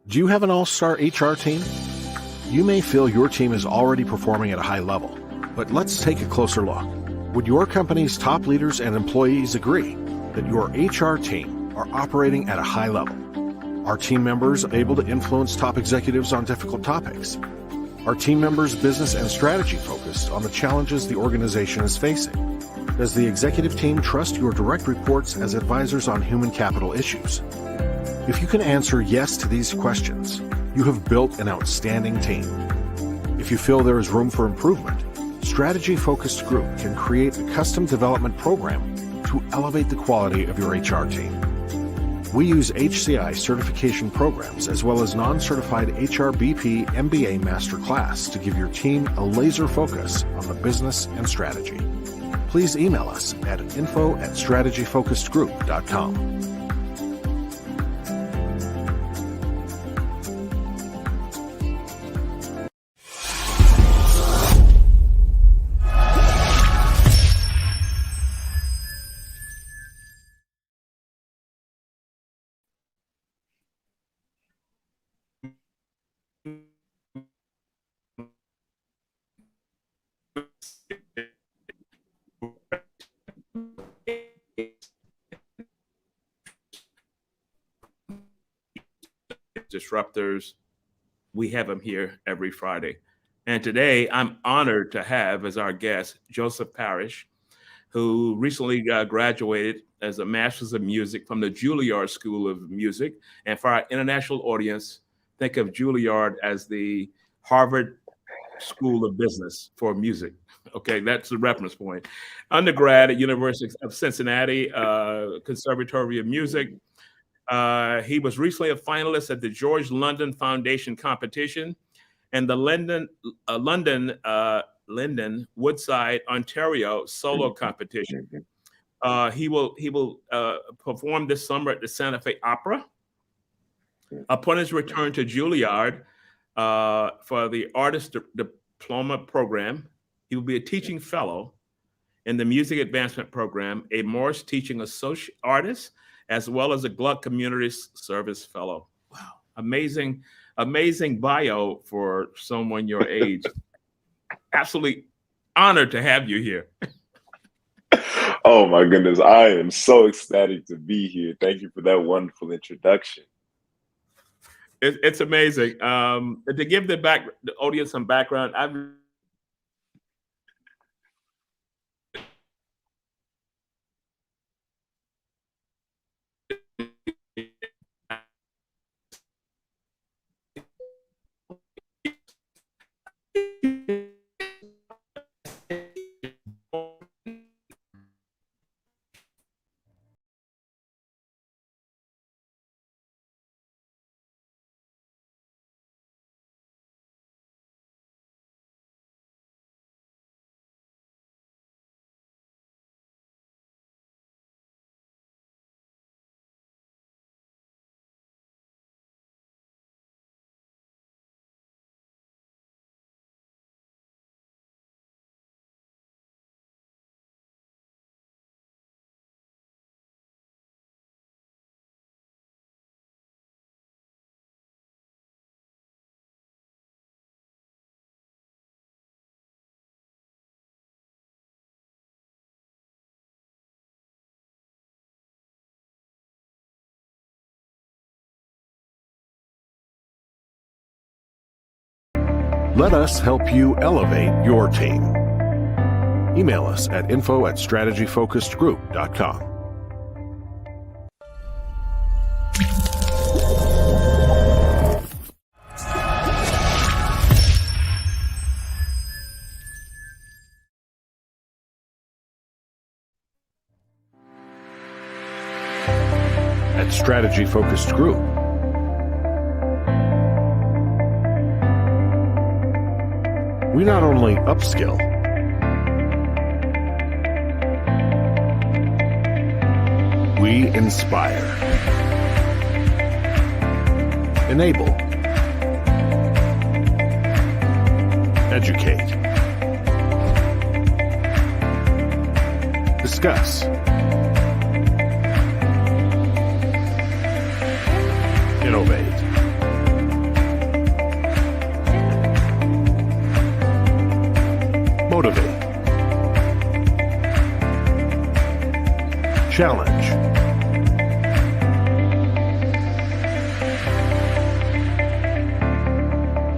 Do you have an all-star HR team? You may feel your team is already performing at a high level, but let's take a closer look. Would your company's top leaders and employees agree that your HR team are operating at a high level? Are team members able to influence top executives on difficult topics? Are team members business and strategy focused on the challenges the organization is facing? Does the executive team trust your direct reports as advisors on human capital issues? If you can answer yes to these questions, you have built an outstanding team. If you feel there is room for improvement, Strategy Focused Group can create a custom development program to elevate the quality of your HR team. We use HCI certification programs as well as non-certified HRBP MBA Masterclass to give your team a laser focus on the business and strategy. Please email us at info@strategyfocusedgroup.com. Disruptors. We have them here every Friday. And today I'm honored to have as our guest Joseph Parrish, who recently graduated as a Master's of Music from the Juilliard School of Music. And for our international audience, think of Juilliard as the Harvard School of Business for music. Okay, that's the reference point. Undergrad at University of Cincinnati, Conservatory of Music. He was recently a finalist at the George London Foundation competition and the Lyndon Woodside Oratorio-Solo competition. He will perform this summer at the Santa Fe Opera. Upon his return to Juilliard for the Artist Diploma program, he will be a teaching fellow in the Music Advancement Program, a Morris Teaching Associate Artist, as well as a Gluck Community Service Fellow. Wow, amazing bio for someone your age. Absolutely honored to have you here. Oh my goodness, I am so ecstatic to be here. Thank you for that wonderful introduction. It's amazing. To give the audience some background, Let us help you elevate your team. Email us at info@strategyfocusedgroup.com. At Strategy Focused Group, we not only upskill, we inspire, enable, educate, discuss, innovate, challenge.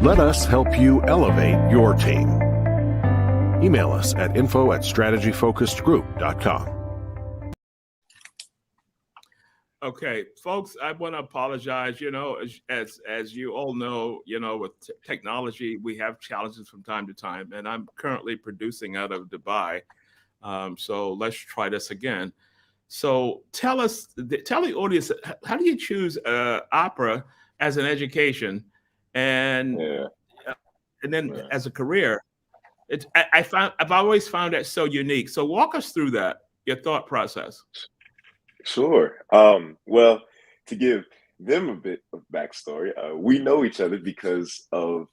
Let us help you elevate your team. Email us at info@strategyfocusedgroup.com. Okay, folks, I want to apologize. As you all know, with technology, we have challenges from time to time, and I'm currently producing out of Dubai. So let's try this again. So tell the audience, how do you choose opera as an education, and then as a career? I've always found that so unique. So walk us through that, your thought process. Sure. Well, to give them a bit of backstory, we know each other because of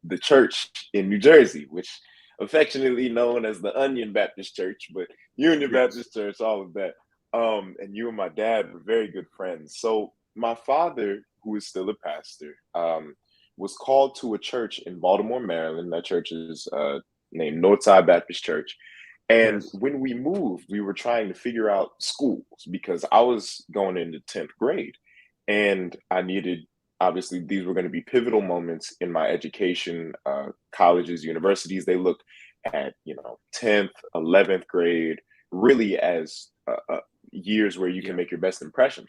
the church in New Jersey, which affectionately known as the Onion Baptist Church, but Union Baptist Church, all of that. And you and my dad were very good friends. So my father, who is still a pastor, was called to a church in Baltimore, Maryland. That church is named Woodside Baptist Church. And when we moved, we were trying to figure out schools because I was going into 10th grade and I needed, obviously, these were going to be pivotal moments in my education. Colleges, universities, they look at, 10th, 11th grade, really as years where you can make your best impression.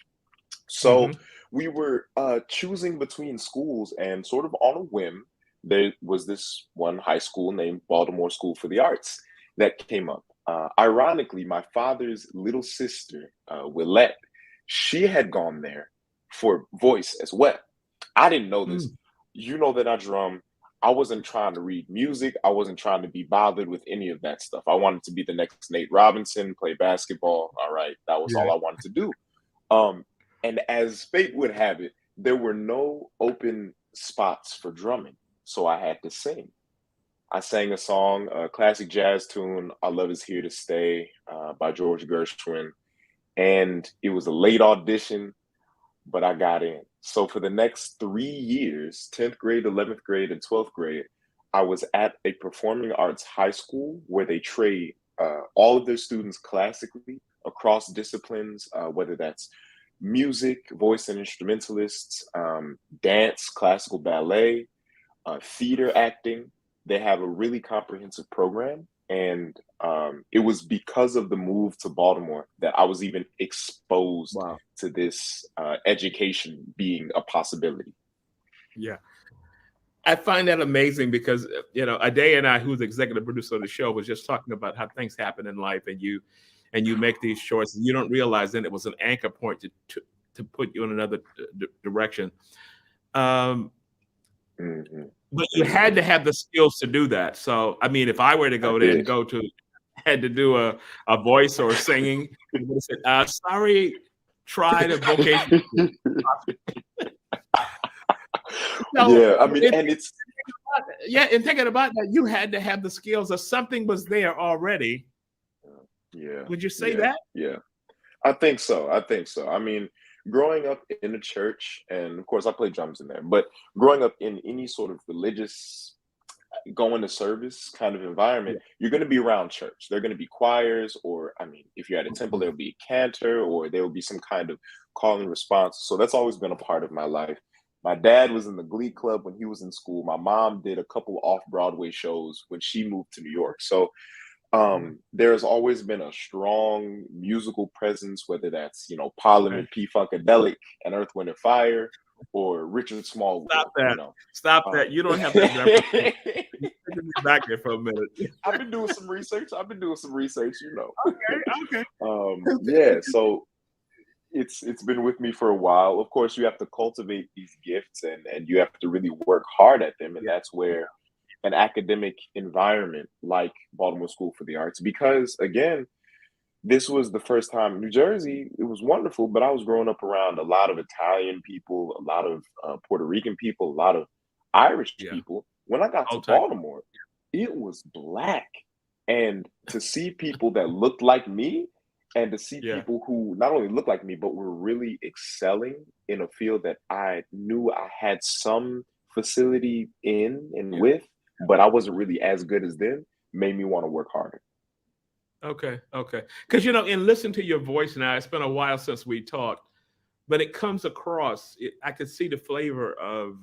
So we were choosing between schools, and sort of on a whim, there was this one high school named Baltimore School for the Arts that came up. Ironically, my father's little sister, Willette, she had gone there for voice as well. I didn't know this. You know that I drum. I wasn't trying to read music. I wasn't trying to be bothered with any of that stuff. I wanted to be the next Nate Robinson, play basketball. All right, that was all I wanted to do. And as fate would have it, there were no open spots for drumming, so I had to sing. I sang a song, a classic jazz tune, "Our Love Is Here to Stay" by George Gershwin. And it was a late audition, but I got in. So for the next 3 years, 10th grade, 11th grade, and 12th grade, I was at a performing arts high school where they trade all of their students classically across disciplines, whether that's music, voice and instrumentalists, dance, classical ballet, theater acting. They have a really comprehensive program. And it was because of the move to Baltimore that I was even exposed to this education being a possibility. Yeah. I find that amazing because, Ade and I, who's the executive producer of the show, was just talking about how things happen in life, and you make these choices. You don't realize then it was an anchor point to put you in another direction. But you had to have the skills to do that. So, I mean, if I were to go there and had to do a voice or singing, you would have said, sorry, try the vocation. And thinking about that, you had to have the skills, or something was there already. Would you say that? Yeah, I think so. I mean, growing up in a church, and of course I play drums in there, but growing up in any sort of religious, going to service kind of environment, you're going to be around church. There are going to be choirs, or, I mean, if you're at a temple, there'll be a cantor, or there will be some kind of call and response. So that's always been a part of my life. My dad was in the Glee Club when he was in school. My mom did a couple off-Broadway shows when she moved to New York. So there's always been a strong musical presence, whether that's, Parliament, P-Funkadelic, and Earth, Wind, and Fire, or Richard Smallwood. Stop that. You don't have to back there for a minute. I've been doing some research. Okay. Okay. So it's been with me for a while. Of course, you have to cultivate these gifts and you have to really work hard at them. And that's where an academic environment like Baltimore School for the Arts, because again, this was the first time New Jersey, it was wonderful, but I was growing up around a lot of Italian people, a lot of Puerto Rican people, a lot of Irish people. When I got to Baltimore, it was Black. And to see people that looked like me, and to see people who not only looked like me, but were really excelling in a field that I knew I had some facility in and with, but I wasn't really as good as them, made me want to work harder. Okay. Okay. Because, in listening to your voice now, it's been a while since we talked, but it comes across, I could see the flavor of,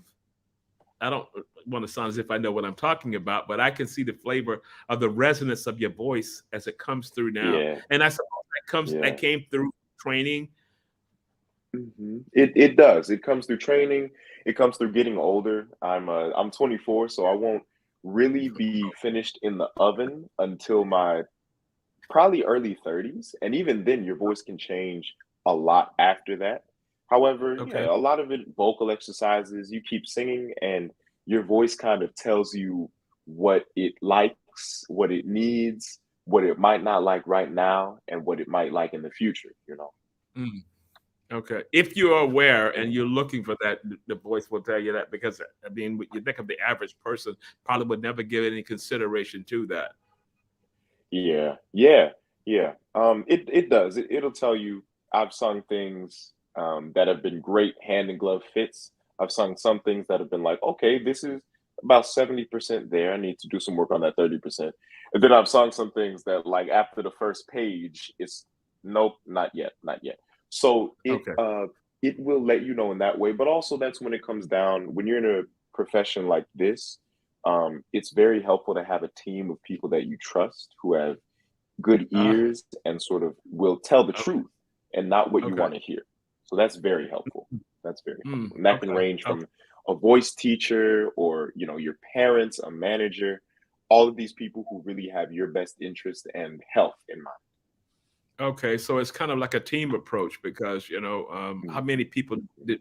I don't want to sound as if I know what I'm talking about, but I can see the flavor of the resonance of your voice as it comes through now. Yeah, And I suppose that yeah. came through training. It does. It comes through training. It comes through getting older. I'm 24, so I won't really be finished in the oven until my probably early 30s. And even then, your voice can change a lot after that. However, Okay. yeah, a lot of it vocal exercises. You keep singing, and your voice kind of tells you what it likes, what it needs, what it might not like right now, and what it might like in the future. Mm. Okay. If you're aware and you're looking for that, the voice will tell you that, because I mean, you think of the average person probably would never give any consideration to that. Yeah, yeah, yeah. It does. It'll tell you. I've sung things that have been great hand in glove fits. I've sung some things that have been like, okay, this is about 70% there. I need to do some work on that 30%. And then I've sung some things that, like, after the first page, it's nope, not yet, not yet. So Okay. it will let you know in that way. But also, that's when it comes down when you're in a profession like this. It's very helpful to have a team of people that you trust who have good Ah, ears and sort of will tell the okay. truth and not what you Okay. want to hear. So that's very helpful. That's very Mm, helpful. And that can okay. range Okay. from a voice teacher or your parents, a manager, all of these people who really have your best interest and health in mind. Okay, so it's kind of like a team approach, because how Mhm. many people do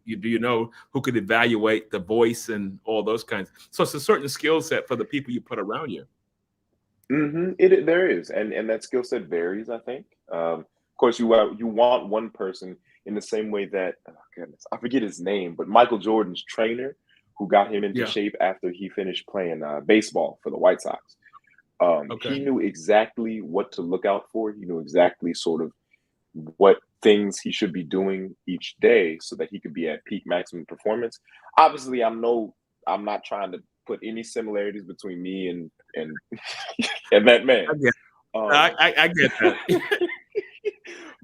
you know who could evaluate the voice and all those kinds? So it's a certain skill set for the people you put around you. There is, and that skill set varies. I think. Of course, you want one person in the same way that, oh goodness, I forget his name, but Michael Jordan's trainer, who got him into Yeah. shape after he finished playing baseball for the White Sox. Okay. He knew exactly what to look out for. He knew exactly sort of what things he should be doing each day so that he could be at peak maximum performance. Obviously, I'm not trying to put any similarities between me and and that man. I get. Um, I get that.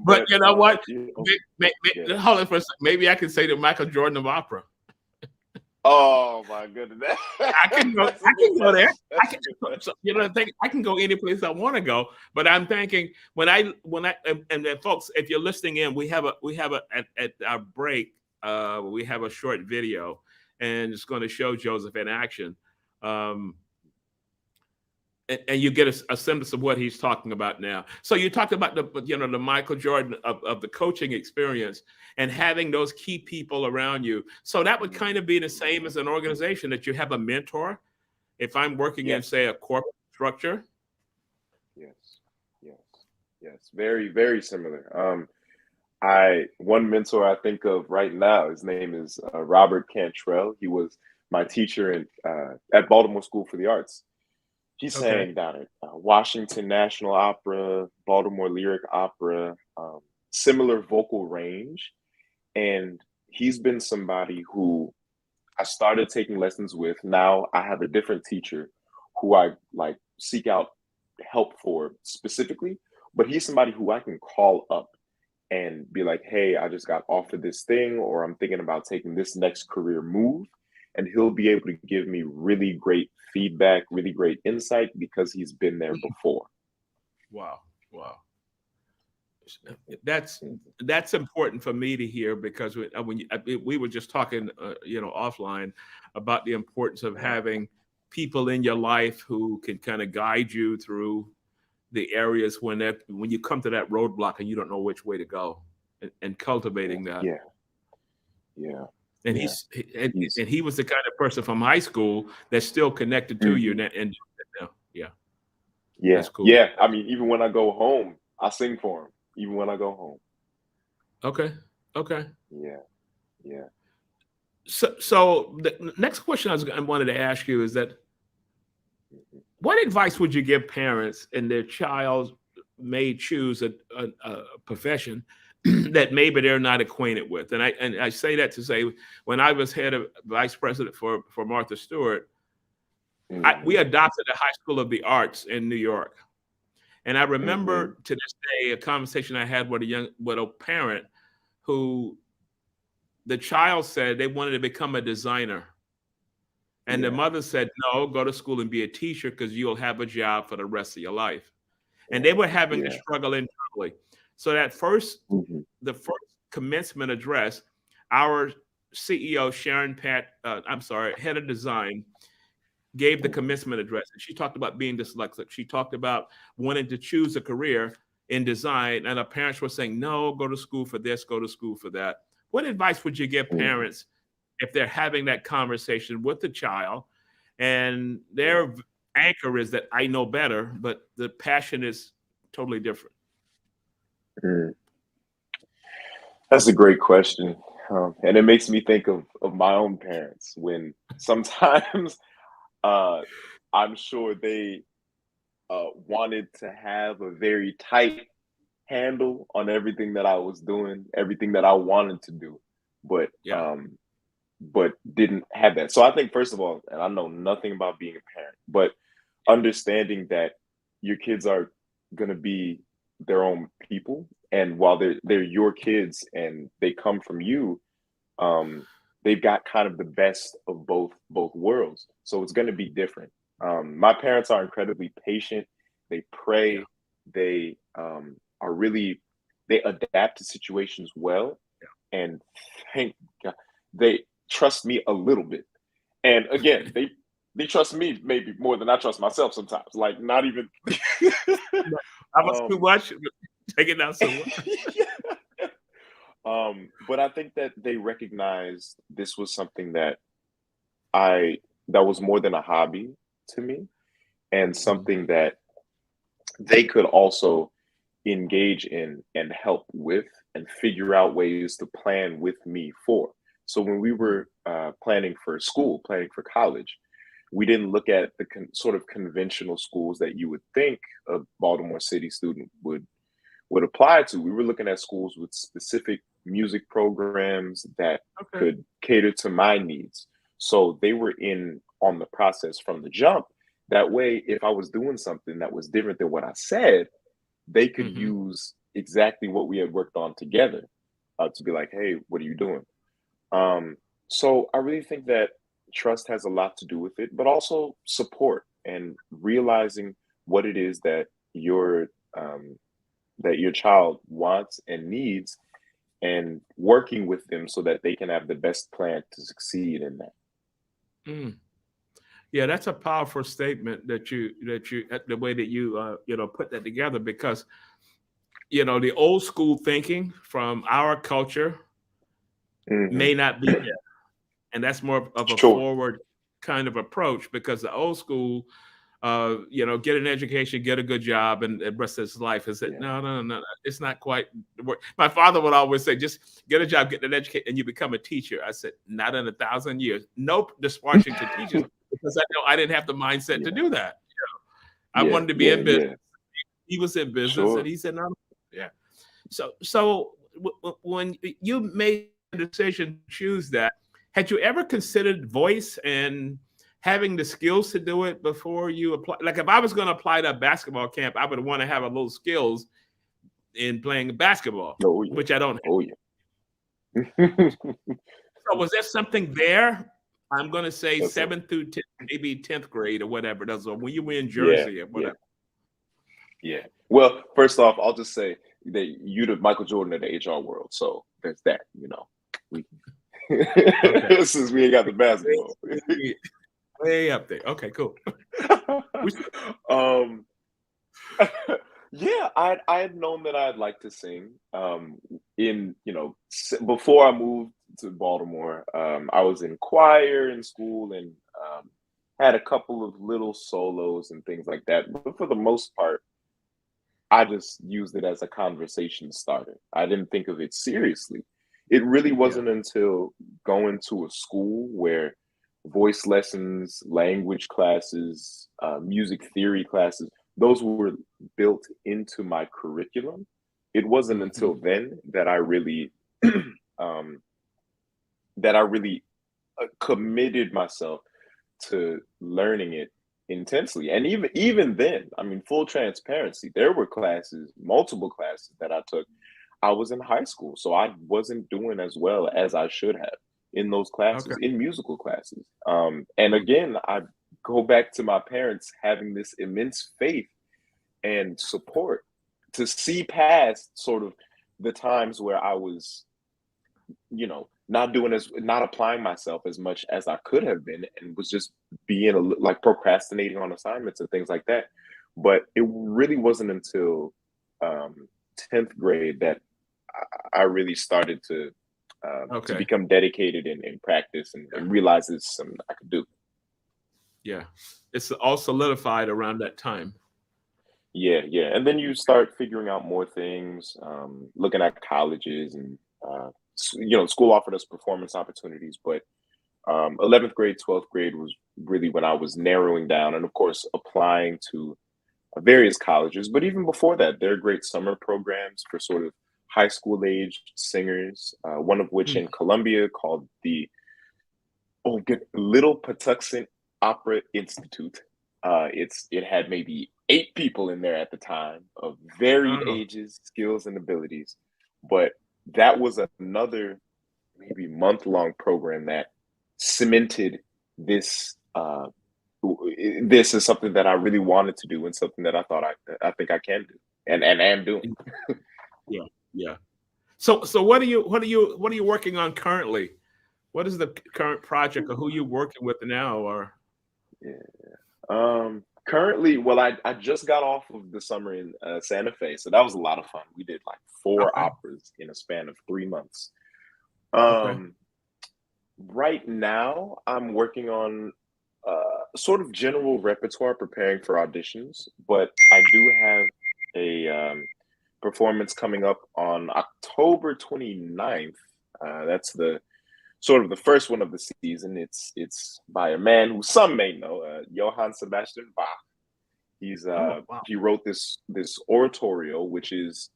But but you know what? yeah. Hold on for a second. Maybe I can say the Michael Jordan of opera. Oh my goodness, I can go. I that's a good can go there. catch. I That's a can. good catch. I can go any place I want to go. But I'm thinking, and folks, if you're listening in, we have at our break, we have a short video, and it's going to show Joseph in action. Um, and you get a sense of what he's talking about now. So you talked about the Michael Jordan of the coaching experience and having those key people around you. So that would kind of be the same as an organization, that you have a mentor. If I'm working in, Yes, say, a corporate structure. yes, yes, yes. Very, very similar. I one mentor I think of right now. His name is Robert Cantrell. He was my teacher at Baltimore School for the Arts. He Okay. sang down at Washington National Opera, Baltimore Lyric Opera, similar vocal range. And he's been somebody who I started taking lessons with. Now I have a different teacher who I like seek out help for specifically, but he's somebody who I can call up and be like, hey, I just got offered this thing, or I'm thinking about taking this next career move. And he'll be able to give me really great feedback, really great insight because he's been there before. Wow. Wow. That's that's important for me to hear, because we were just talking, offline, about the importance of Yeah. having people in your life who can kind of guide you through the areas when you come to that roadblock and you don't know which way to go, and Yeah. cultivating that. Yeah. Yeah. And Yeah. He's he was the kind of person from high school that's still connected to you, Mhm. and yeah, Yeah. that's cool. Yeah. I mean, even when I go home, I sing for him. Even when I go home. Okay, okay. Yeah. Yeah. So the next question I wanted to ask you is that, Mhm. what advice would you give parents and their child may choose a profession that maybe they're not acquainted with? And I say that to say, when I was head of vice president for Martha Stewart, we Mhm. adopted the High School of the Arts in New York. And I Mm-hmm. remember to this day a conversation I had with a parent who the child said they wanted to become a designer. And the Yeah. mother said, no, go to school and be a teacher because you'll have a job for the rest of your life. And they Yeah. were having a Yeah. struggle internally. So that first, Mm-hmm. the first commencement address, our CEO, head of design, gave the Mm-hmm. commencement address. And she talked about being dyslexic. She talked about wanting to choose a career in design. And her parents were saying, no, go to school for this, go to school for that. What advice would you give Mm-hmm. parents if they're having that conversation with the child and Yeah. their anchor is that I know better, but the passion is totally different? Mm. That's a great question. And it makes me think of my own parents when sometimes uh, I'm sure they wanted to have a very tight handle on everything that I was doing, everything that I wanted to do, but Yeah. didn't have that. So I think first of all, and I know nothing about being a parent, but understanding that your kids are going to be their own people, and while they're your kids and they come from you, um, they've got kind of the best of both worlds. So it's going to be different. My parents are incredibly patient. They Yeah. pray. They are really they adapt to situations well, and thank God they trust me a little bit. And again, they trust me maybe more than I trust myself sometimes. Like not even. That was too um, much. Take it down somewhere. but I think that they recognized this was something I that was more than a hobby to me, and something that they could also engage in and help with and figure out ways to plan with me for. So when we were planning for school, planning for college, we didn't look at the sort of conventional schools that you would think a Baltimore City student would apply to. We were looking at schools with specific music programs that Okay. could cater to my needs. So they were in on the process from the jump. That way, if I was doing something that was different than what I said, they could Hmm. use exactly what we had worked on together to be like, hey, what are you doing? So I really think that trust has a lot to do with it, but also support and realizing what it is um, that your child wants and needs, and working with them so that they can have the best plan to succeed in that. Mm. Yeah, that's a powerful statement the way that you put that together, because the old school thinking from our culture Hmm. may not be there, and that's more of a Sure. forward kind of approach, because the old school, get an education, get a good job, and the rest of his life is it. Yeah. No, no, no, no, it's not quite the work. My father would always say, just get a job, get an education, and you become a teacher. I said, not in 1,000 years. Nope, despatching to teachers, because I know I didn't have the mindset to Yeah. do that. I Yeah. wanted to be Yeah. in business. Yeah. He was in business, and Sure. he said, no, yeah. So when you made the decision to choose that, had you ever considered voice and having the skills to do it before you apply? Like if I was going to apply to a basketball camp, I would want to have a little skills in playing basketball, Oh yeah. which I don't have. Oh yeah. So was there something there? I'm going to say That's a, 7th through 10th, maybe 10th grade or whatever. That's when you were in yeah. Jersey or Yeah. whatever. Yeah. Well, first off, I'll just say that you the Michael Jordan of the HR world. So there's that, We Okay. since we ain't got the basketball. Way, way up there. Okay, cool. We um yeah, I had known that I'd like to sing. In before I moved to Baltimore, I was in choir in school, and had a couple of little solos and things like that. But for the most part, I just used it as a conversation starter. I didn't think of it seriously. It really Yeah. wasn't until going to a school where voice lessons, language classes, music theory classes, those were built into my curriculum. It wasn't Mhm. until then that I really um, that I really committed myself to learning it intensely. And even then, I mean, full transparency, there were classes, multiple classes that I took. I was in high school, so I wasn't doing as well as I should have in those Okay. classes, in musical classes. And again, I go back to my parents having this immense faith and support to see past sort of the times where I was, not applying myself as much as I could have been, and was just being like procrastinating on assignments and things like that. But it really wasn't until 10th grade that I really started to Okay. become dedicated in practice and realize it's something I could do. Yeah. It's all solidified around that time. Yeah, yeah. And then you start figuring out more things, looking at colleges and, school offered us performance opportunities. But 11th grade, 12th grade was really when I was narrowing down and, of course, applying to various colleges. But even before that, there are great summer programs for sort of high school age singers, one of which in Columbia called the Little Patuxent Opera Institute. It had maybe 8 people in there at the time of varied Oh, ages, skills, and abilities. But that was another maybe month-long program that cemented this. This is something that I really wanted to do and something that I think I can do and am doing. yeah, yeah. So what are you working on currently? What is the current project, or who you working with now? Or Yeah. Currently, well, I just got off of the summer in Santa Fe, so that was a lot of fun. We did like 4 okay, operas in a span of 3 months. okay, Right now, I'm working on sort of general repertoire, preparing for auditions, but I do have a performance coming up on October 29th. That's the sort of the first one of the season. It's by a man who some may know, Johann Sebastian Bach. oh wow, He wrote this oratorio, which is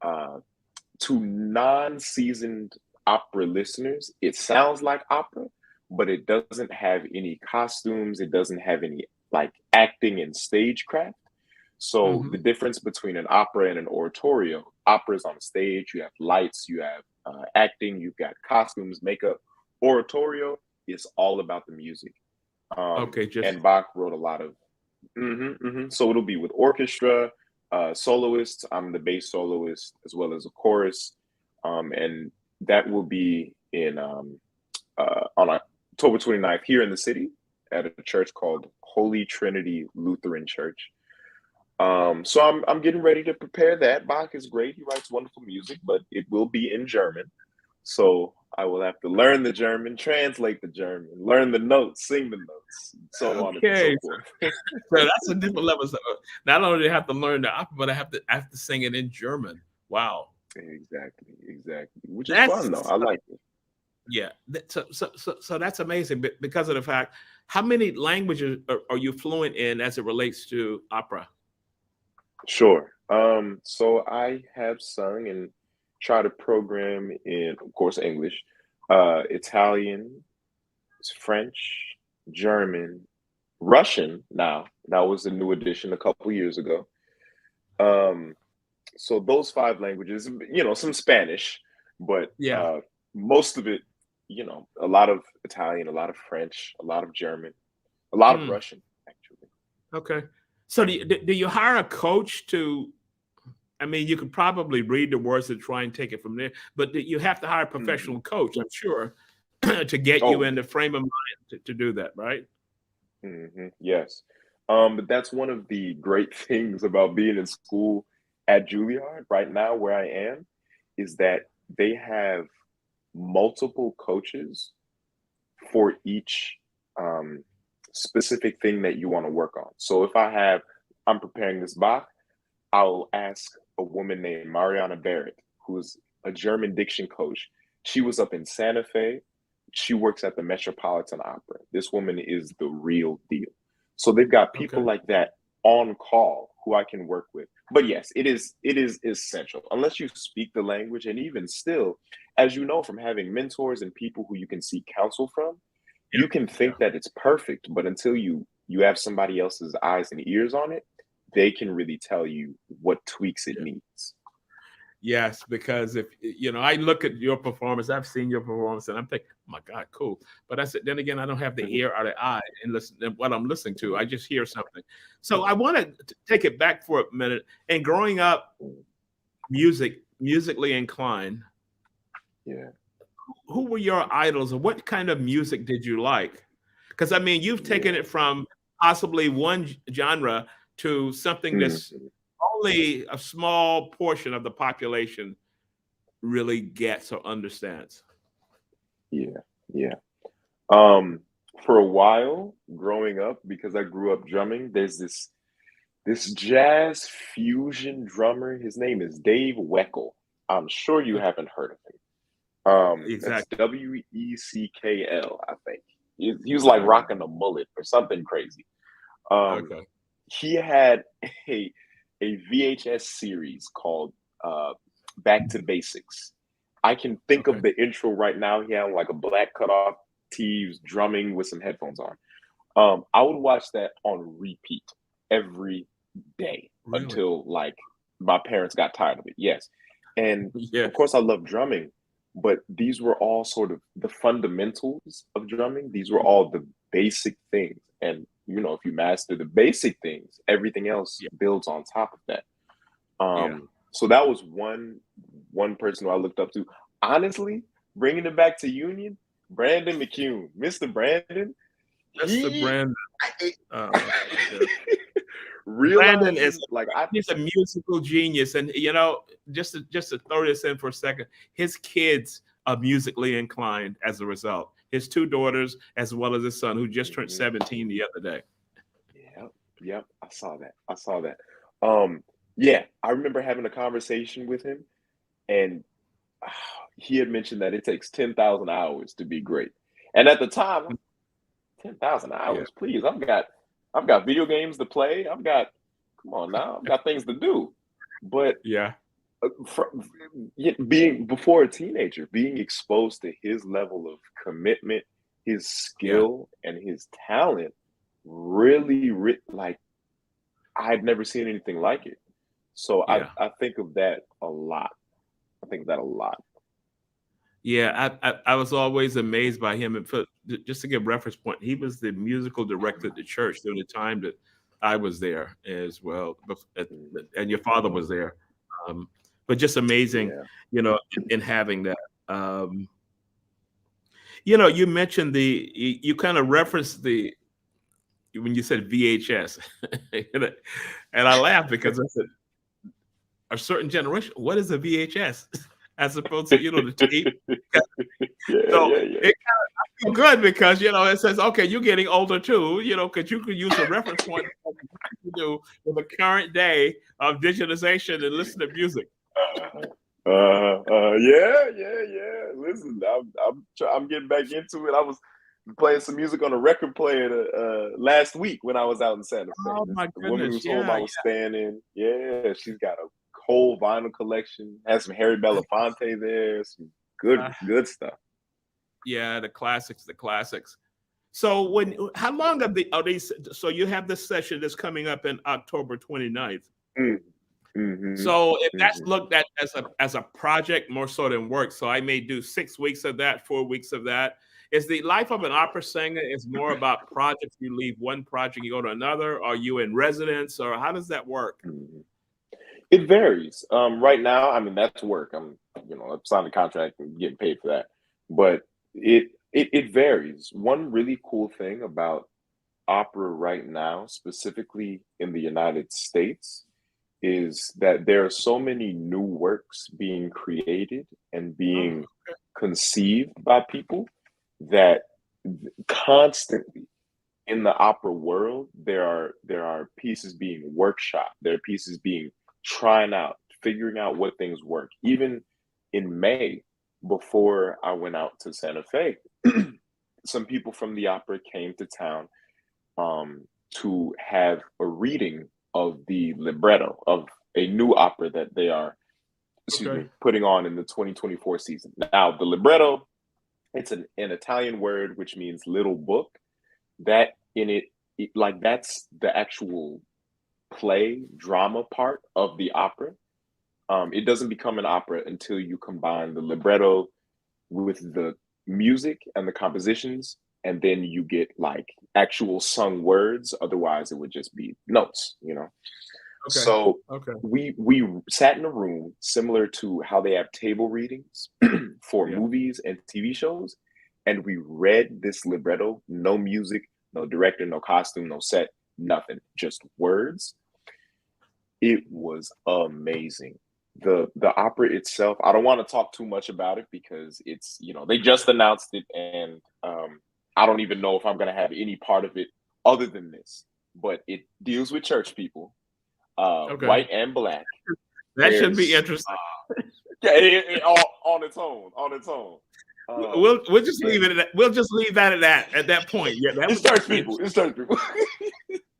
to non-seasoned opera listeners, it sounds like opera, but it doesn't have any costumes. It doesn't have any like acting and stagecraft. So the difference between an opera and an oratorio, opera is on a stage, you have lights, you have acting, you've got costumes, makeup. Oratorio is all about the music. okay, just And Bach wrote a lot of, so it'll be with orchestra, soloists. I'm the bass soloist as well as a chorus. And that will be in on October 29th here in the city at a church called Holy Trinity Lutheran Church. So I'm getting ready to prepare that. Bach is great. He writes wonderful music, but it will be in German. So I will have to learn the German, translate the German, learn the notes, sing the notes, so on and so okay. forth. So that's a different level. So not only do you have to learn the opera, but I have to sing it in German. Wow, Exactly. Which is fun though. that's I like it. yeah. So that's amazing because of the fact. How many languages are you fluent in as it relates to opera? Sure. So I have sung and try to program in, of course, English, Italian, French, German, Russian. Now that was a new addition a couple years ago. Um, so those 5 languages, some Spanish, but Yeah. most of it, a lot of Italian, a lot of French, a lot of German, a lot of Hmm. Russian, actually. Okay. So do you hire a coach to? I mean, you could probably read the words and try and take it from there, but you have to hire a Mhm. professional coach, I'm sure, to get you Oh, in the frame of mind to do that, right? yes. But that's one of the great things about being in school at Juilliard right now, where I am, is that they have multiple coaches for each specific thing that you want to work on. So if I'm preparing this Bach, I'll ask a woman named Mariana Barrett, who's a German diction coach. She was up in Santa Fe. She works at the Metropolitan Opera. This woman is the real deal. So they've got people Okay. like that on call who I can work with. But yes, it is essential. Unless you speak the language, and even still, as you know from having mentors and people who you can seek counsel from, Yeah. you can Yeah. think that it's perfect, but until you you have somebody else's eyes and ears on it, they can really tell you what tweaks it needs. Yes, because if I look at your performance, I've seen your performance, and I'm thinking, oh my God, cool. But I said, then again, I don't have the ear or the eye and listen to what I'm listening to. I just hear something. So I want to take it back for a minute. And growing up, musically inclined. Yeah. Who were your idols, or what kind of music did you like? Because I mean, you've taken it from possibly one genre to something that's only a small portion of the population really gets or understands. Yeah. For a while growing up, because I grew up drumming, there's this jazz fusion drummer. His name is Dave Weckl. I'm sure you haven't heard of him. Exactly. That's Weckl, I think. He was like rocking a mullet or something crazy. He had a VHS series called Back to Basics. I can think of the intro right now. He had like a black cutoff tee, drumming with some headphones on. I would watch that on repeat every day until like my parents got tired of it. Yes. And of course I love drumming, but these were all sort of the fundamentals of drumming. These were all the basic things. And if you master the basic things, everything else builds on top of that. So that was one person who I looked up to. Honestly, bringing it back to Union, Brandon McCune, Mr. Brandon. Mr. Brandon. Brandon is like he's a musical genius, and just to throw this in for a second, his kids are musically inclined as a result. His two daughters, as well as his son, who just turned 17 the other day. Yep. I saw that. I remember having a conversation with him, and he had mentioned that it takes 10,000 hours to be great. And at the time, 10,000 hours, please. I've got video games to play. I've got things to do. But being before a teenager, being exposed to his level of commitment, his skill, and his talent, really, like, I've never seen anything like it. So I think of that a lot. Yeah, I was always amazed by him. And just to give reference point, he was the musical director at the church during the time that I was there as well, and your father was there. But just amazing, in having that. You mentioned you kind of referenced when you said VHS, and I laughed because I said, a certain generation, what is a VHS? As opposed to the tape. It kind of, I feel good because it says, okay, you're getting older too, because you could use a reference point to do with the current day of digitization and listen to music. Listen, I'm getting back into it. I was playing some music on a record player last week when I was out in Santa Fe. Oh my goodness! The woman whose home I was staying in, she's got a whole vinyl collection. Has some Harry Belafonte there. Some good stuff. Yeah, the classics. So how long are these? So you have this session that's coming up in October 29th. So if that's looked at as a project more so than work, so I may do 6 weeks of that, 4 weeks of that. Is the life of an opera singer is more about projects? You leave one project, you go to another. Are you in residence, or how does that work? It varies. Right now, I mean, that's work. I've signed a contract and getting paid for that. But it varies. One really cool thing about opera right now, specifically in the United States, is that there are so many new works being created and being conceived by people that constantly in the opera world, there are pieces being workshopped. There are pieces being trying out, figuring out what things work. Even in May, before I went out to Santa Fe, some people from the opera came to town to have a reading of the libretto of a new opera that they are putting on in the 2024 season. Now, the libretto, it's an Italian word which means little book. That in it like that's the actual play drama part of the opera. It doesn't become an opera until you combine the libretto with the music and the compositions, and then you get like actual sung words. Otherwise, it would just be notes, you know. Okay. So Okay. we sat in a room similar to how they have table readings for Yeah. movies and TV shows, and we read this libretto, no music, no director, no costume, no set, nothing, just words. It was amazing. The opera itself, I don't want to talk too much about it because it's, you know, they just announced it, and I don't even know if I'm going to have any part of it other than this. But it deals with church people, Okay. white and black. That should be There's, interesting. yeah, on its own, on its own. We'll just leave it at that. We'll just leave that at that point. Yeah, that It's was church people. It's church people.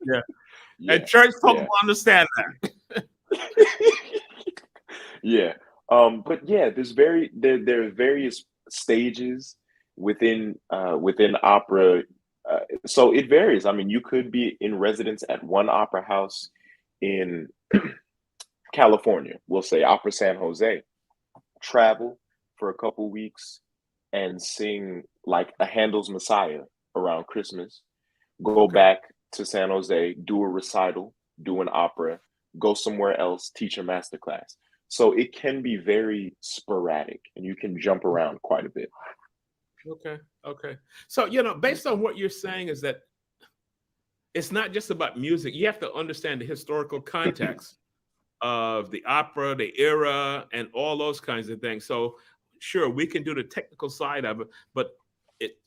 Yeah. Yeah, And church folk yeah. will understand that. Yeah. But yeah, there are various stages within opera. So it varies. I mean, you could be in residence at one opera house in California, we'll say Opera San Jose, travel for a couple weeks and sing like a Handel's Messiah around Christmas, go Okay. back to San Jose, do a recital, do an opera, go somewhere else, teach a master class. So it can be very sporadic and you can jump around quite a bit. Okay. Okay. So, you know, based on what you're saying is that it's not just about music. You have to understand the historical context of the opera, the era, and all those kinds of things. So, sure, we can do the technical side of it, but it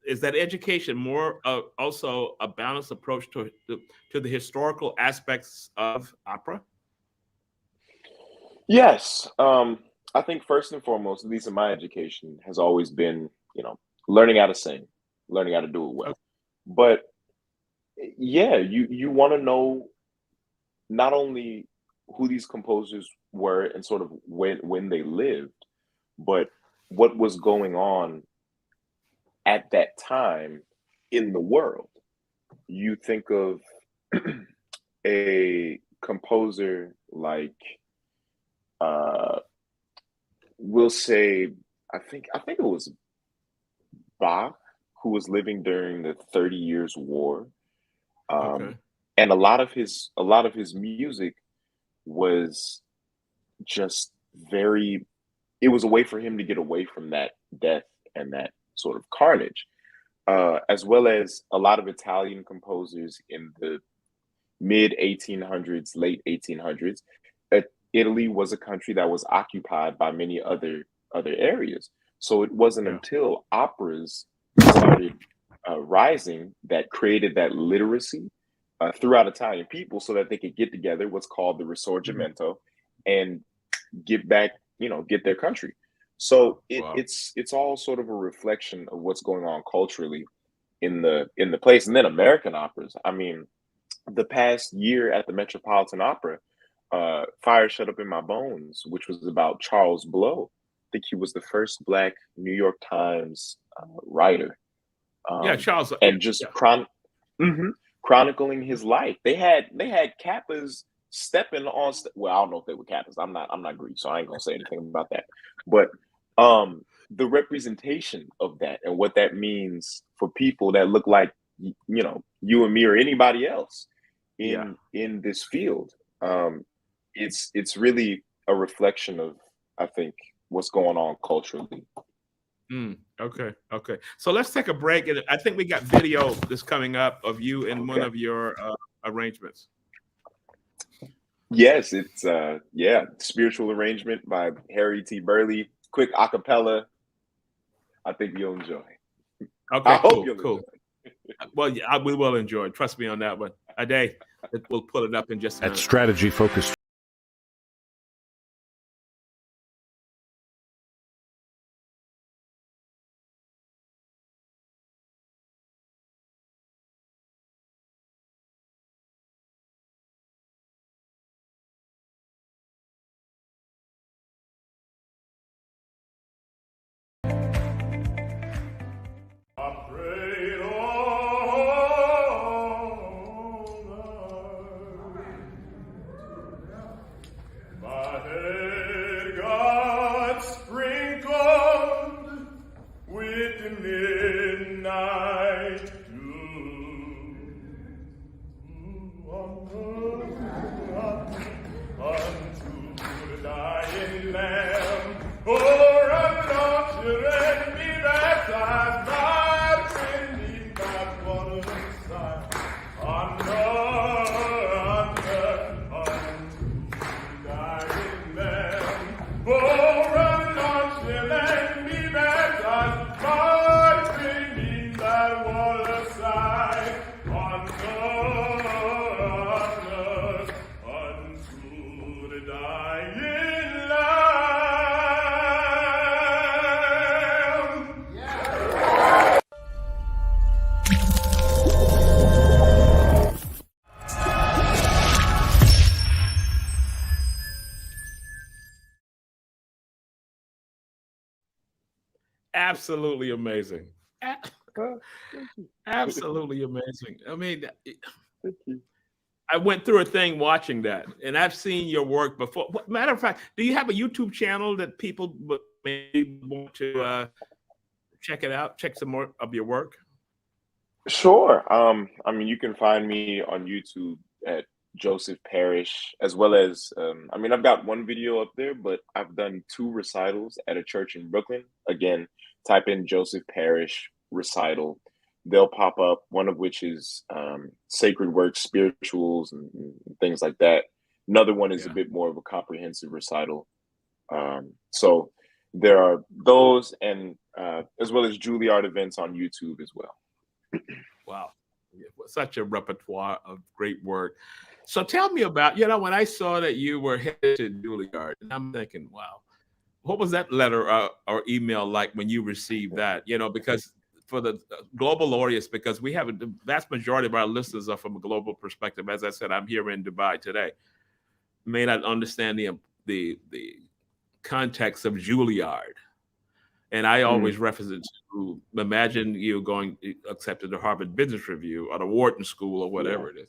is that education more also a balanced approach to the historical aspects of opera. Yes. I think first and foremost, at least in my education, has always been, you know, learning how to sing, learning how to do it Okay. well. But yeah, you want to know not only who these composers were and sort of when they lived, but what was going on at that time in the world. You think of a composer like uh we'll say I think it was Bach, who was living during the 30 Years War. Okay. And a lot of his music was just very, it was a way for him to get away from that death and that sort of carnage. As well as a lot of Italian composers in the mid 1800s, late 1800s. Italy was a country that was occupied by many other areas. So it wasn't Yeah. until operas started rising that created that literacy throughout Italian people, so that they could get together, what's called the Mhm. Risorgimento, and get back, get their country. So Wow. it's all sort of a reflection of what's going on culturally in the place. And then American operas. I mean, the past year at the Metropolitan Opera, Fire Shut Up in My Bones, which was about Charles Blow. I think he was the first Black New York Times writer, Yeah, Charles. Yeah, and just yeah. Mhm. chronicling his life. They had Kappas stepping on. Well, I don't know if they were Kappas. I'm not Greek, so I ain't gonna say anything about that. But the representation of that and what that means for people that look like you and me or anybody else Yeah. in this field. It's really a reflection of, I think, what's going on culturally. Okay. Okay. So let's take a break, and I think we got video that's coming up of you in one Okay. of your arrangements. Yes, it's spiritual arrangement by Harry T. Burley. Quick a cappella. I think you'll enjoy. Okay. I hope Cool. you'll Cool. enjoy. Well, yeah, we will enjoy it. Trust me on that one. Ade, we'll pull it up in just a At minute. strategy focused I prayed, oh, Absolutely amazing. Oh, thank you. Absolutely amazing. I mean, Thank you. I went through a thing watching that, and I've seen your work before. Matter of fact, do you have a YouTube channel that people maybe want to check it out, check some more of your work? Sure. I mean, you can find me on YouTube at Joseph Parrish, as well as, I mean, I've got one video up there, but I've done 2 recitals at a church in Brooklyn. Again, type in Joseph Parrish recital. They'll pop up, one of which is sacred works, spirituals, and things like that. Another one is a bit more of a comprehensive recital. So there are those, and as well as Juilliard events on YouTube as well. Wow. Such a repertoire of great work. So tell me about, when I saw that you were headed to Juilliard, and I'm thinking, wow, what was that letter or email like when you received that? Because for the global audience, because we have the vast majority of our listeners are from a global perspective. As I said, I'm here in Dubai today. May not understand the context of Juilliard. And I always reference it to, imagine you going accepted the Harvard Business Review or the Wharton School or whatever it is.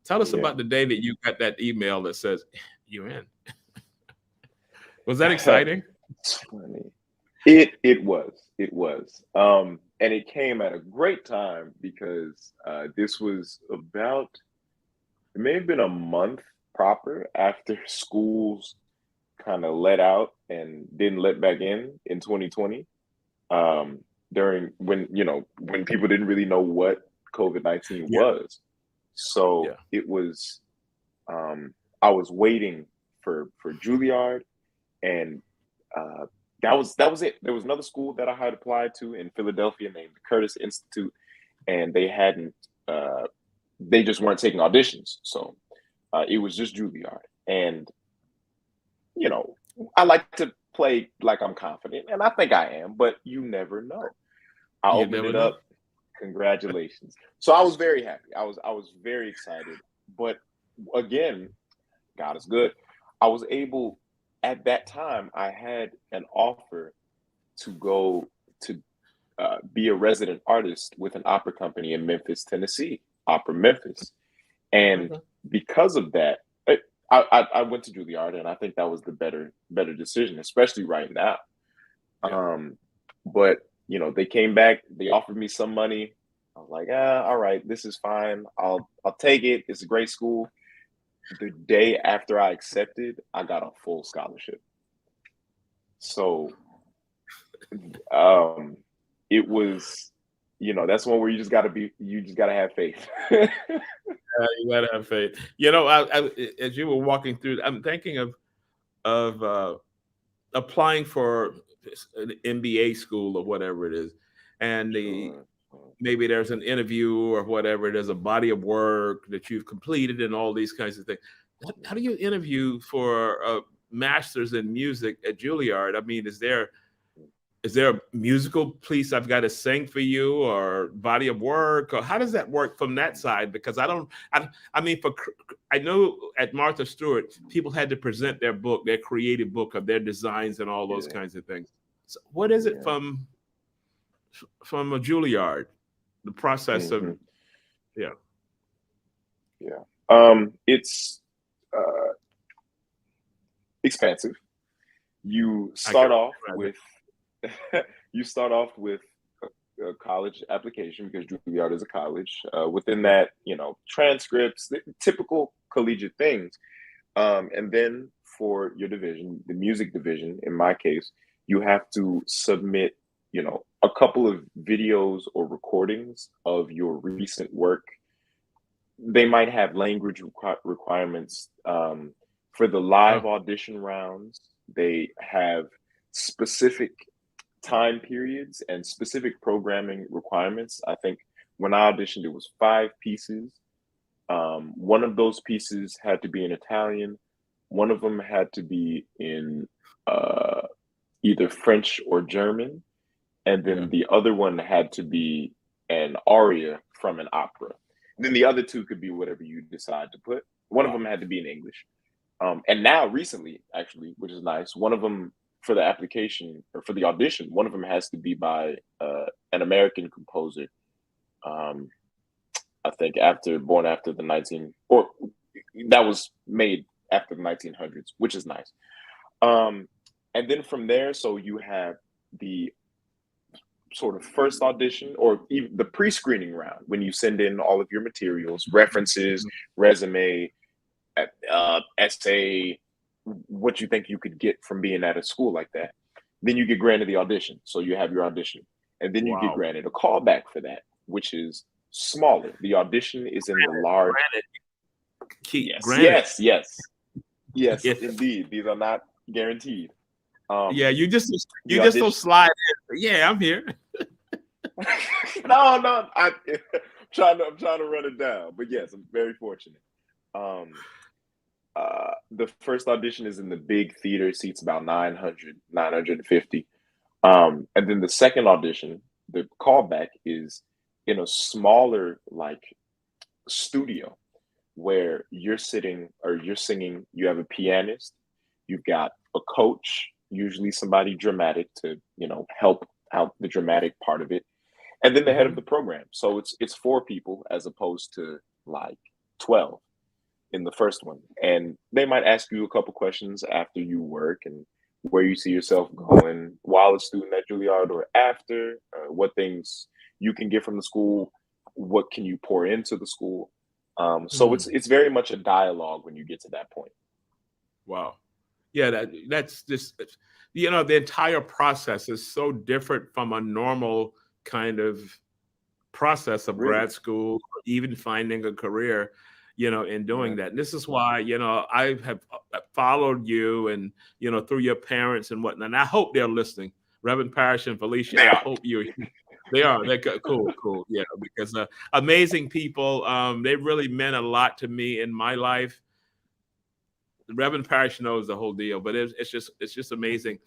Tell us about the day that you got that email that says you're in. Was that exciting? It's funny. It was. And it came at a great time because this was about, it may have been a month proper after schools kind of let out and didn't let back in 2020, during when people didn't really know what COVID-19 was. So it was, I was waiting for Juilliard, and that was it. There was another school that I had applied to in Philadelphia named the Curtis Institute, and they just weren't taking auditions. So it was just Juilliard. And I like to play like I'm confident, and I think I am, but you never know. I opened it up. Congratulations. So I was very happy. I was very excited. But again, God is good. I was able, at that time, I had an offer to go to be a resident artist with an opera company in Memphis, Tennessee, Opera Memphis. And because of that, I went to Juilliard, and I think that was the better decision, especially right now. But they came back, they offered me some money. I was like, all right, this is fine. I'll take it. It's a great school. The day after I accepted, I got a full scholarship. So it was, that's one where you just gotta have faith. You gotta have faith. I, as you were walking through, I'm thinking of applying for an MBA school or whatever it is, and maybe there's an interview or whatever. There's a body of work that you've completed and all these kinds of things. How do you interview for a master's in music at Juilliard? I mean, is there a musical piece I've got to sing for you, or body of work, or how does that work from that side? Because I know at Martha Stewart, people had to present their book, their creative book of their designs and all those kinds of things. So what is it from a Juilliard, the process of, it's expansive. You start off with a college application because Juilliard is a college. Within that, transcripts, the typical collegiate things. And then for your division, the music division, in my case, you have to submit, a couple of videos or recordings of your recent work. They might have language requirements. For the live audition rounds, they have specific time periods and specific programming requirements. I think when I auditioned, it was 5 pieces. One of those pieces had to be in Italian. One of them had to be in either French or German. And then the other one had to be an aria from an opera. Then the other 2 could be whatever you decide to put. One of them had to be in English. And now recently, actually, which is nice, one of them for the application or for the audition, one of them has to be by an American composer. I think born after the that was made after the 1900s, which is nice. And then from there, so you have the sort of first audition or even the pre-screening round when you send in all of your materials, references, resume, essay, what you think you could get from being at a school like that. Then you get granted the audition. So you have your audition. And then you get granted a callback for that, which is smaller. The audition is in the large. Yes, indeed. These are not guaranteed. You just don't slide in. Yeah, I'm here. No, I'm trying to run it down. But yes, I'm very fortunate. The first audition is in the big theater, seats about 900, 950. And then the second audition, the callback, is in a smaller studio where you're sitting or you're singing. You have a pianist, you've got a coach, usually somebody dramatic to help out the dramatic part of it, and then the head of the program. So it's 4 people as opposed to 12 in the first one. And they might ask you a couple questions after you work and where you see yourself going while a student at Juilliard or after, what things you can get from the school, what can you pour into the school. So it's very much a dialogue when you get to that point. Wow. Yeah, that's just, the entire process is so different from a normal kind of process of grad school, or even finding a career, in doing that. And this is why, I have followed you and, through your parents and whatnot. And I hope they're listening. Reverend Parish and Felicia, I hope they're cool. Yeah, because amazing people. They really meant a lot to me in my life. Reverend Parish knows the whole deal, but it's just amazing.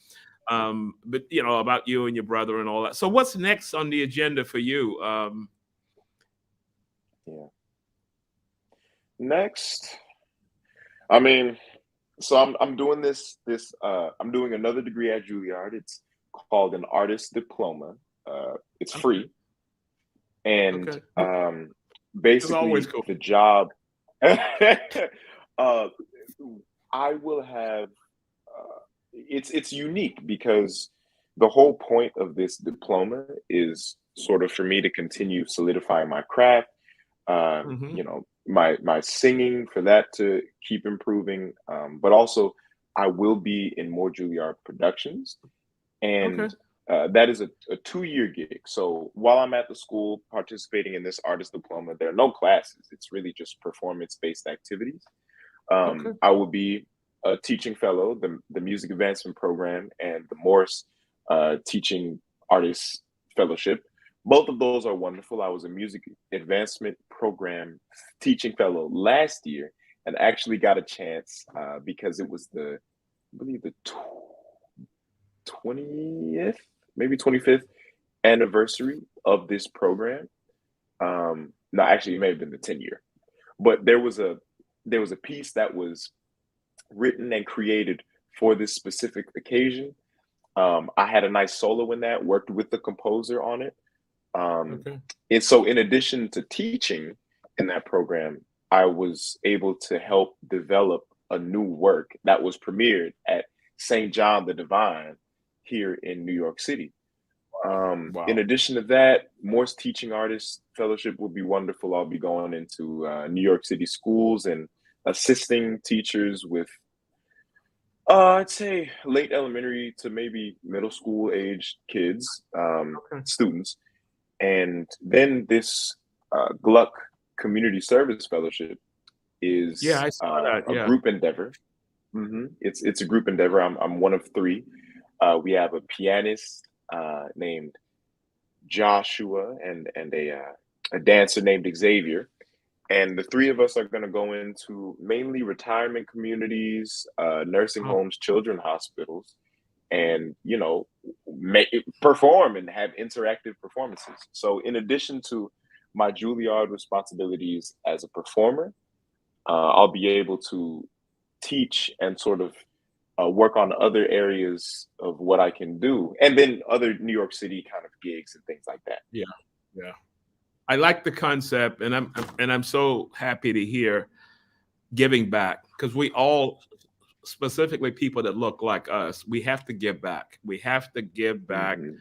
But about you and your brother and all that. So what's next on the agenda for you? Next, I mean, so I'm doing I'm doing another degree at Juilliard. It's called an artist diploma. It's free, and basically cool. the job. I will have. It's unique because the whole point of this diploma is sort of for me to continue solidifying my craft. My singing, for that to keep improving, but also I will be in more Juilliard productions, and that is a 2-year gig. So while I'm at the school participating in this artist diploma, there are no classes. It's really just performance-based activities. I will be a teaching fellow, the Music Advancement Program, and the Morse Teaching Artist Fellowship. Both of those are wonderful. I was a Music Advancement Program teaching fellow last year and actually got a chance because it was I believe the 20th, maybe 25th anniversary of this program. No, actually, it may have been the 10-year. But there was a piece that was written and created for this specific occasion. I had a nice solo in that, worked with the composer on it. And so in addition to teaching in that program, I was able to help develop a new work that was premiered at St. John the Divine here in New York City. Wow. In addition to that, Morse Teaching Artist Fellowship will be wonderful. I'll be going into New York City schools and assisting teachers with, I'd say, late elementary to maybe middle school age kids, Okay. students. And then this Gluck Community Service Fellowship Yeah, is I saw that. a Yeah. group endeavor. It's a group endeavor. I'm one of three. We have a pianist named Joshua and a dancer named Xavier. And the three of us are going to go into mainly retirement communities, nursing Oh, homes, children hospitals, and perform and have interactive performances. So, in addition to my Juilliard responsibilities as a performer, I'll be able to teach and sort of work on other areas of what I can do, and then other New York City kind of gigs and things like that. yeah. Yeah. I like the concept, and I'm so happy to hear giving back, because we all, specifically people that look like us, we have to give back. We have to give back Hmm.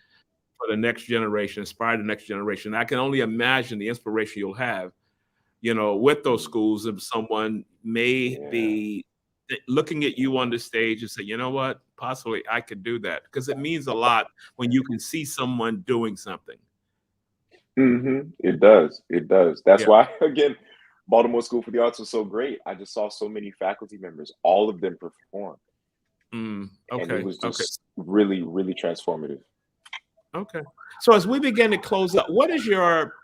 for the next generation, inspire the next generation. I can only imagine the inspiration you'll have, with those schools, if someone may Yeah. be looking at you on the stage and say, you know what, possibly I could do that, because it means a lot when you can see someone doing something. It does. It does. That's Yeah. why, again, Baltimore School for the Arts was so great. I just saw so many faculty members, all of them perform, and it Okay. was Okay. just really, really transformative. Okay. So as we begin to close up, what is your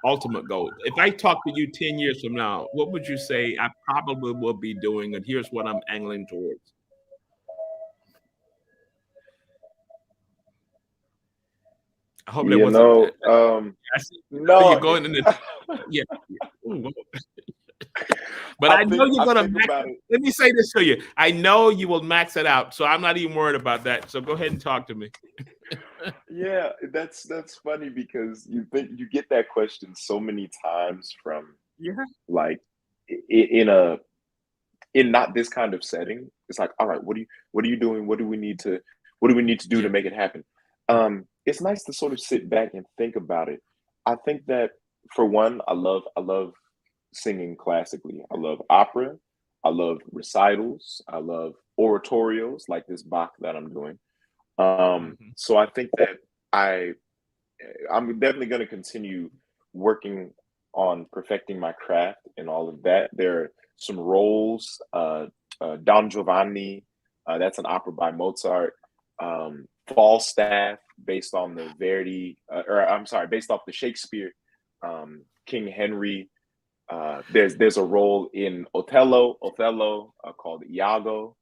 ultimate goal? If I talk to you 10 years from now, what would you say I probably will be doing? And here's what I'm angling towards. I hope that You wasn't. know, I see you're no, going in the. Yeah. Ooh, but I I know think you're I going to think max. about it. Let me say this to you. I know you will max it out. So I'm not even worried about that. So go ahead and talk to me. Yeah, that's funny because you get that question so many times from, Yeah. like, in not this kind of setting. It's like, all right, what are you doing? What do we need to do Yeah. to make it happen? It's nice to sort of sit back and think about it. I think that, for one, I love singing classically. I love opera. I love recitals. I love oratorios like this Bach that I'm doing. Mhm. So I think that I I'm definitely going to continue working on perfecting my craft and all of that. There are some roles, Don Giovanni, that's an opera by Mozart, Falstaff, based on the Verdi, or I'm sorry, based off the Shakespeare, King Henry. There's a role in Othello called Iago.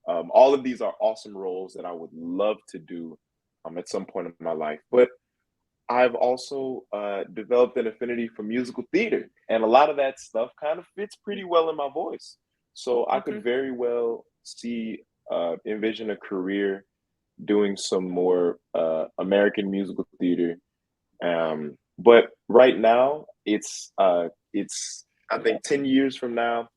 All of these are awesome roles that I would love to do at some point in my life. But I've also developed an affinity for musical theater, and a lot of that stuff kind of fits pretty well in my voice. So I could Okay. very well envision a career doing some more American musical theater. But right now, it's I think 10 years from now,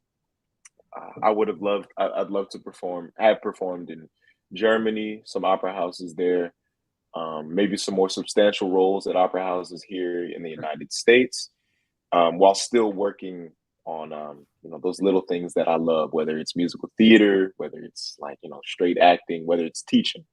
I'd love to perform. Have performed in Germany, some opera houses there, maybe some more substantial roles at opera houses here in the United States, while still working on those little things that I love, whether it's musical theater, whether it's like straight acting, whether it's teaching.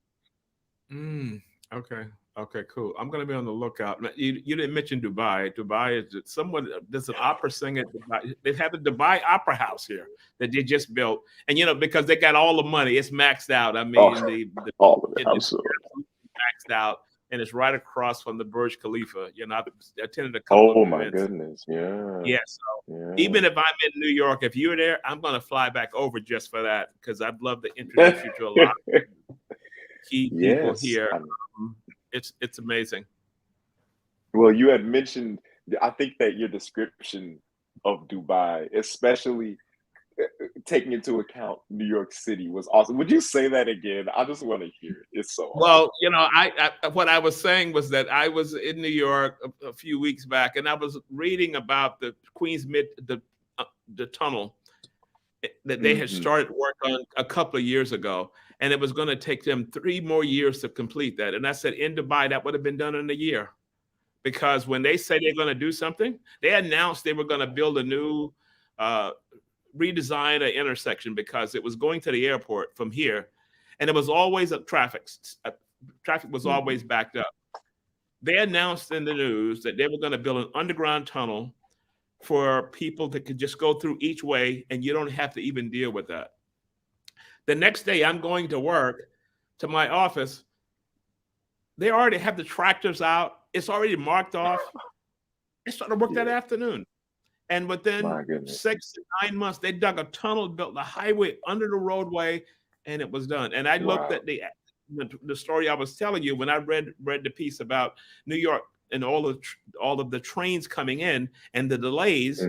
Mm, okay. Okay, cool. I'm going to be on the lookout. Now, you didn't mention Dubai. Dubai is someone, there's an opera singer at Dubai. They have the Dubai Opera House here that they just built. And, because they got all the money, it's maxed out. I Oh, mean, all of it, it's I'm sure. absolutely maxed out. And it's right across from the Burj Khalifa. I attended a couple of Oh my events. goodness, yeah, Yeah, so yeah. even if I'm in New York, if you're there, I'm going to fly back over just for that, because I'd love to introduce you to a lot of key people Yes. here. It's amazing. Well, you had mentioned, I think that your description of Dubai, especially taking into account New York City, was awesome. Would you say that again? I just want to hear it. It's so awesome. Well, what I was saying was that I was in New York a few weeks back, and I was reading about the Queens the tunnel that they had Hmm. started work on a couple of years ago, And it was going to take them 3 more years to complete that. And I said, in Dubai, that would have been done in a year. Because when they say they're going to do something, they announced they were going to build a new redesign an intersection because it was going to the airport from here. And it was always traffic was always backed up. They announced in the news that they were going to build an underground tunnel for people that could just go through each way, and you don't have to even deal with that. The next day, I'm going to work to my office. They already have the tractors out. It's already marked off. They started work that afternoon. And within 6 to 9 months, they dug a tunnel, built a highway under the roadway, and it was done. And I looked at the story I was telling you when I read the piece about New York and all of the trains coming in and the delays.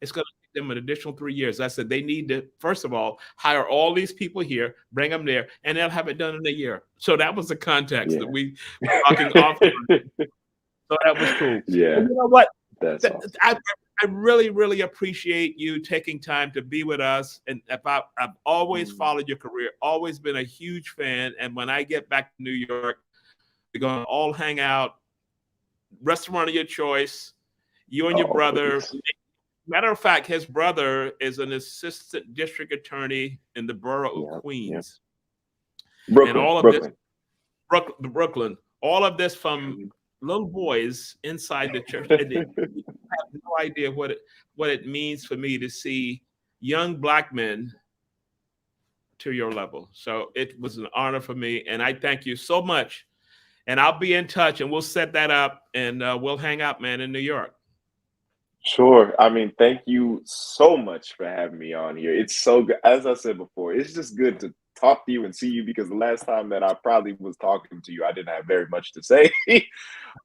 It's going to take them an additional 3 years. I said they need to, first of all, hire all these people here, bring them there, and they'll have it done in a year. So that was the context that we were talking off. So that was cool. Yeah. And you know what? That's awesome. I really, really appreciate you taking time to be with us. And I've always followed your career, always been a huge fan. And when I get back to New York, we're going to all hang out, restaurant of your choice, you and your brother. Matter of fact, his brother is an assistant district attorney in the borough of Queens. Brooklyn, and all of Brooklyn. this, Brooklyn, all of this from little boys inside the church. And you have no idea what it means for me to see young Black men to your level. So it was an honor for me, and I thank you so much. And I'll be in touch, and we'll set that up, and we'll hang out, man, in New York. Sure. I mean, thank you so much for having me on here. It's so good. As I said before, it's just good to talk to you and see you, because the last time that I probably was talking to you, I didn't have very much to say. That's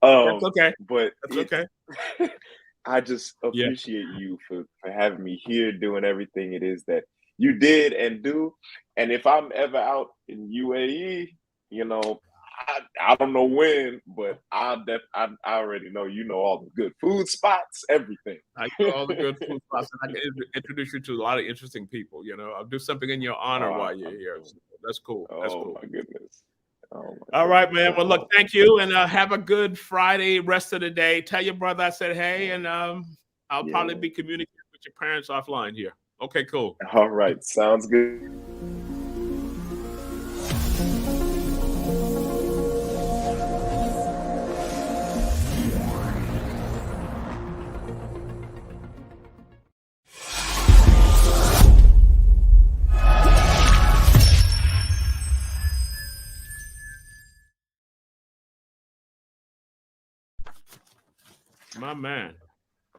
okay. But that's okay. I just appreciate you for having me here, doing everything it is that you did and do. And if I'm ever out in UAE, you know, I don't know when, but I already know you know all the good food spots, everything. I know all the good food spots, and I can introduce you to a lot of interesting people. You know, I'll do something in your honor while you're here. So that's cool. That's cool. My goodness. All right, man. Well, look, thank you, and have a good Friday, rest of the day. Tell your brother I said hey, and I'll probably be communicating with your parents offline here. Okay, cool. All right, sounds good. My man.